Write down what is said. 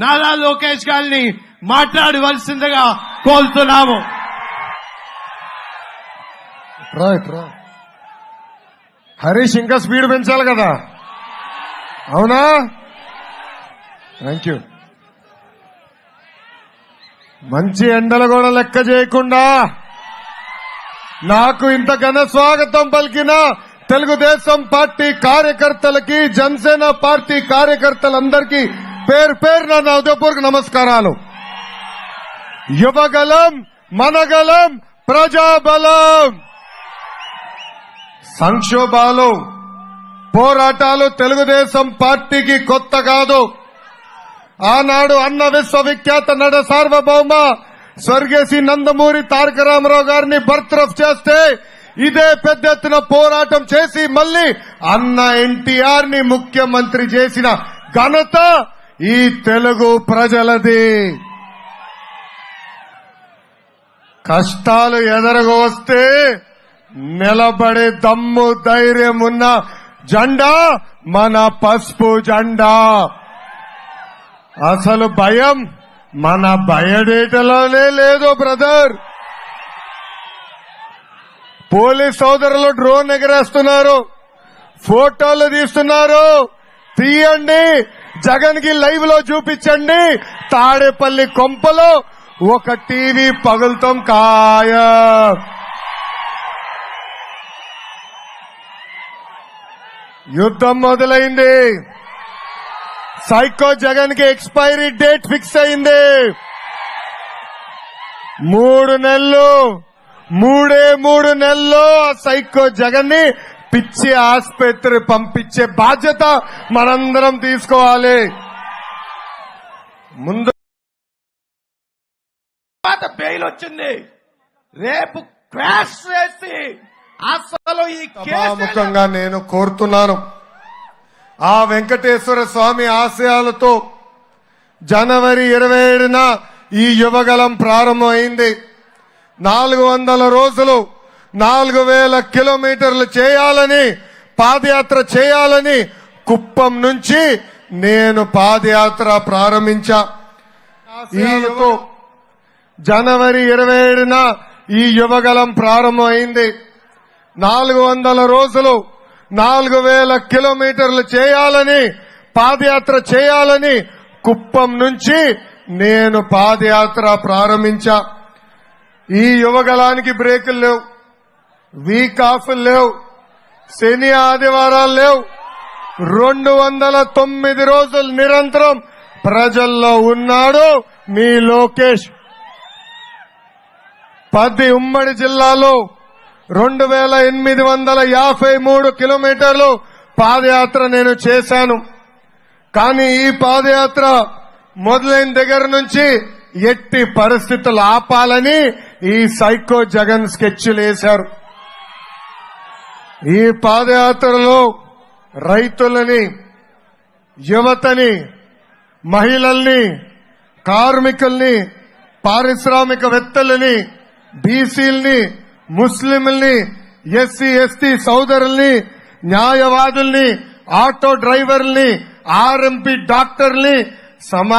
నారా లోకేష్ గారిని మాట్లాడవలసిందిగా కోరుతున్నాము. హరీష్ ఇంకా స్పీడ్ పెంచాలి కదా, అవునా? Thank you. మంచి ఎండలు కూడా లెక్క చేయకుండా నాకు ఇంత ఘన స్వాగతం పలికిన తెలుగుదేశం పార్టీ కార్యకర్తలకి, జనసేన పార్టీ కార్యకర్తలందరికీ పేరు పేరున నా హృదయపూర్వక నమస్కారాలు. యువగలం, మనగలం, ప్రజాబలం. సంక్షోభాలు, పోరాటాలు తెలుగుదేశం పార్టీకి కొత్త కాదు. ఆనాడు అన్న విశ్వవిఖ్యాత నట సార్వభౌమ స్వర్గీయ నందమూరి తారక రామారావు గారిని బర్తరఫ్ చేస్తే ఇదే పెద్ద ఎత్తున పోరాటం చేసి మళ్లీ అన్న ఎన్టీఆర్ ని ముఖ్యమంత్రి చేసిన ఘనత ఈ తెలుగు ప్రజలది. కష్టాలు ఎదురుగా వస్తే నిలబడే దమ్ము ధైర్యం ఉన్న జెండా మన పసుపు జెండా. అసలు భయం మన బయోడేటాలోనే లేదు బ్రదర్. పోలీస్ సోదరులు డ్రోన్ ఎగరేస్తున్నారు, ఫోటోలు తీస్తున్నారు. తీయండి, జగన్ కి లైవ్ లో చూపించండి. తాడేపల్లి కొంపలో ఒక టీవీ పగులుతాం ఖాయం. యుద్ధం మొదలైంది. సైకో జగన్ కి ఎక్స్పైరీ డేట్ ఫిక్స్ అయింది. 3 నెలలు, 3 నెలల్లో ఆ సైకో జగన్ ని పిచ్చి ఆసుపత్రి పంపించే బాధ్యత మనందరం తీసుకోవాలి. ముందు బెయిల్ వచ్చింది, రేపు క్రాష్ చేసి అసలు ఈ సభాముఖంగా నేను కోరుతున్నాను, ఆ వెంకటేశ్వర స్వామి ఆశయాలతో జనవరి 27న ఈ యువగలం ప్రారంభమైంది. 400 రోజులు 4000 కిలోమీటర్లు చేయాలని, పాదయాత్ర చేయాలని కుప్పం నుంచి నేను పాదయాత్ర ప్రారంభించా. ఈతో జనవరి 27న ఈ యువగలం ప్రారంభమైంది. 400 రోజులు 4000 కిలోమీటర్లు చేయాలని, పాదయాత్ర చేయాలని కుప్పం నుంచి నేను పాదయాత్ర ప్రారంభించా. ఈ యువగలానికి బ్రేకులు లేవు, వీక్ ఆఫ్ లేవు, శని ఆదివారాలు లేవు. 209 రోజులు నిరంతరం ప్రజల్లో ఉన్నాడు మీ లోకేష్. 10 ఉమ్మడి జిల్లాలో 2853 కిలోమీటర్లు పాదయాత్ర నేను చేశాను. కానీ ఈ పాదయాత్ర మొదలైన దగ్గర నుంచి ఎట్టి పరిస్థితులు ఆపాలని ఈ సైకో జగన్ స్కెచ్లు వేశారు. ఈ పాదయాత్రలో రైతులని, యువతని, మహిళల్ని, కార్మికుల్ని, పారిశ్రామికవేత్తలని, బీసీల్ని, ముస్లింల్ని, ఎస్సీ ఎస్టీ సోదరుల్ని, న్యాయవాదుల్ని, ఆటో డ్రైవర్ల్ని, ఆర్ఎంపీ డాక్టర్ని